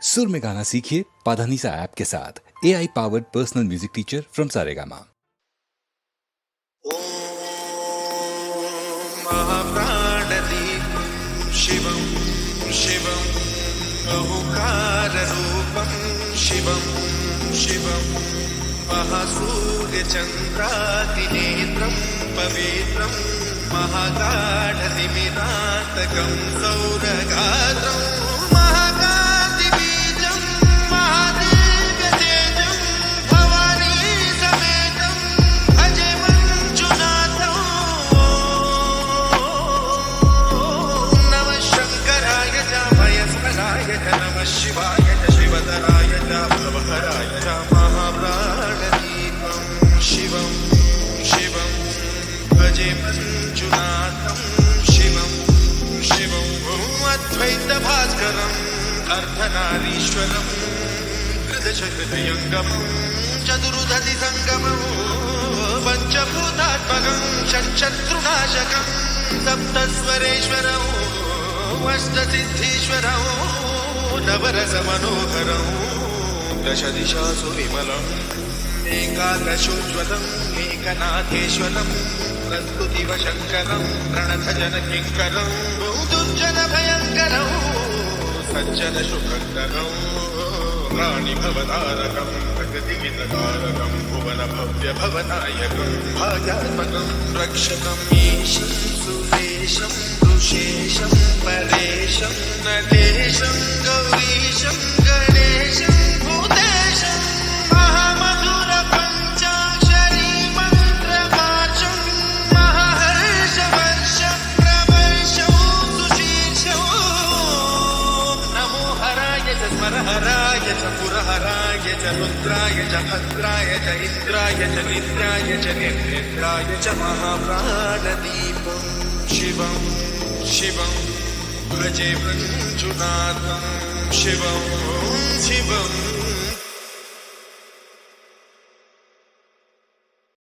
सुर में गाना सीखिए पाधानीसा ऐप के साथ। AI powered personal music teacher from Saregama. महाप्राणदीपं शिवं शिवं बहुकाररूपं शिवं शिवं महासूर्यचन्द्रादिनेत्रं पवित्रं महागाढतिमिरान्तकं सौरगात्रं महाकान्तिबीजं महादिव्यतेजं भवानी समेतं भजे मञ्जुनाथं। नमः शङ्कराय च भयस्कराय च नमः शिवाय च शिवतराय च भवहराय च महाप्राणदीपं शिवं शिवं भजे मञ्जुनाथं शिवं शिवं अद्वैतभास्करम् अर्धनारीश्वरं हृदशहृदयङ्गमं चतुर्दधिसङ्गमं पञ्चभूतात्मकं षट्शत्रुनाशकं सप्तस्वरेश्वरं अष्टसिद्धीश्वरं नवरसमनोहरं दशदिशासु विमलम् एकादशोज्ज्वलम् एकनाथेश्वरं प्रस्तुतिवशङ्करं प्रणतजनकिङ्करं दुर्जनभयङ्करं सज्जनशुभङ्करं प्राणिभवतारकं प्रकृतिहितकारकं भुवनभव्यभवनायकं भाग्यात्मकं रक्षकं ईशं सुरेशं ऋषेशं परेशं नटेशं गौरीशं गणेशं भूतेशं महामधुरपञ्चाक्षरी मन्त्रवाचं महाहर्षवर्षप्रवर्षं सुशीर्षं नमो हराय च स्मरहराय च पुरहराय च रुद्राय च भद्राय च इन्द्राय च निद्राय च निर्निद्राय च महाप्राणदीपं शिवं शिवं भजे मञ्जुनाथं शिवं शिवं